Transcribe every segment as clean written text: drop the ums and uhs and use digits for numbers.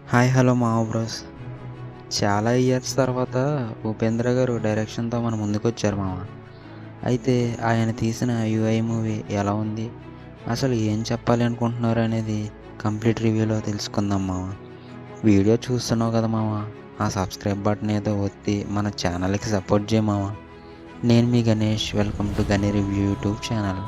Hi hello మావ bros. చాలా years తర్వాత ఉపేంద్ర గారు డైరెక్షన్తో మన ముందుకొచ్చారు మామ. అయితే ఆయన తీసిన యుఐ మూవీ ఎలా ఉంది, అసలు ఏం చెప్పాలి అనుకుంటున్నారు అనేది కంప్లీట్ రివ్యూలో తెలుసుకుందాం మామ. వీడియో చూస్తున్నావు కదా మామ, ఆ సబ్స్క్రైబ్ బటన్ ఏదో ఒత్తి మన ఛానల్కి సపోర్ట్ చేయ మామ. నేను మీ గణేష్, వెల్కమ్ టు గని రివ్యూ యూట్యూబ్ ఛానల్.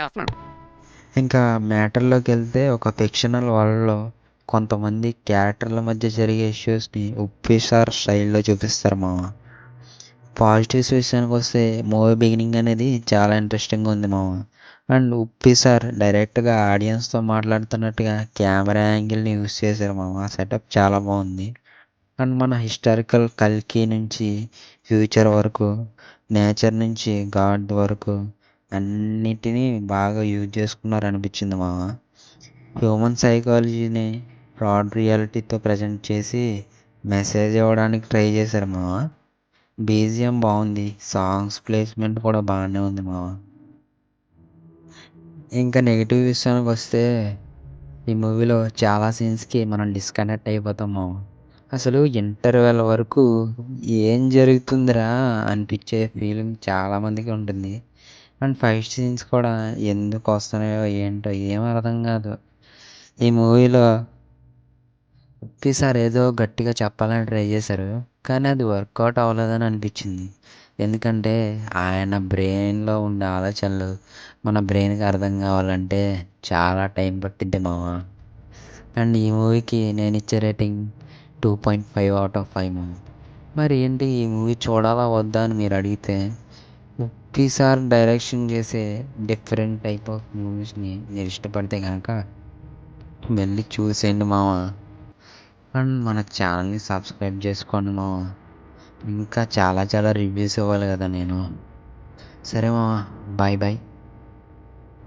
వస్తున్నాడు. ఇంకా మ్యాటర్లోకి వెళ్తే, ఒక ఫిక్షనల్ వరల్డ్లో కొంతమంది క్యారెక్టర్ల మధ్య జరిగే ఇష్యూస్ని ఉప్పిసార్ స్టైల్లో చూపిస్తారు మామ. పాజిటివ్స్ విషయానికి వస్తే మూవీ బిగినింగ్ అనేది చాలా ఇంట్రెస్టింగ్గా ఉంది మామ. అండ్ ఉప్పిసార్ డైరెక్ట్గా ఆడియన్స్తో మాట్లాడుతున్నట్టుగా కెమెరా యాంగిల్ని యూస్ చేశారు మామ. ఆ సెటప్ చాలా బాగుంది. అండ్ మన హిస్టారికల్ కల్కి నుంచి ఫ్యూచర్ వరకు, నేచర్ నుంచి గాడ్ వరకు అన్నిటినీ బాగా యూజ్ చేసుకున్నారు అనిపించింది మామ. హ్యూమన్ సైకాలజీని ఫ్రాడ్ రియాలిటీతో ప్రజెంట్ చేసి మెసేజ్ ఇవ్వడానికి ట్రై చేశారు మామ. బీజిఎం బాగుంది, సాంగ్స్ ప్లేస్మెంట్ కూడా బాగానే ఉంది మామ. ఇంకా నెగిటివ్ విషయానికి వస్తే, ఈ మూవీలో చాలా సీన్స్కి మనం డిస్కనెక్ట్ అయిపోతాం మామ. అసలు ఇంటర్వెల్ వరకు ఏం జరుగుతుందిరా అనిపించే ఫీలింగ్ చాలామందికి ఉంటుంది. అండ్ ఫైట్ సీన్స్ కూడా ఎందుకు వస్తున్నాయో ఏంటో ఏం అర్థం కాదు. ఈ మూవీలో ఒకేసారి ఏదో గట్టిగా చెప్పాలని ట్రై చేశారు, కానీ అది వర్కౌట్ అవ్వలేదని అనిపించింది. ఎందుకంటే ఆయన బ్రెయిన్లో ఉండే ఆలోచనలు మన బ్రెయిన్కి అర్థం కావాలంటే చాలా టైం పట్టిద్ది మామ. అండ్ ఈ మూవీకి నేను ఇచ్చే రేటింగ్ 2.5/5 మామ. మరి ఏంటి, ఈ మూవీ చూడాలా వద్దా అని మీరు అడిగితే, ఒకేసారి డైరెక్షన్ చేసే డిఫరెంట్ టైప్ ఆఫ్ మూవీస్ని మీరు ఇష్టపడితే కనుక వెళ్ళి చూసేయండి మామ. అండ్ మన ఛానల్ని సబ్స్క్రైబ్ చేసుకోండి మామ. ఇంకా చాలా చాలా రివ్యూస్ ఇవ్వాలి కదా నేను. సరే మామ, బాయ్ బాయ్.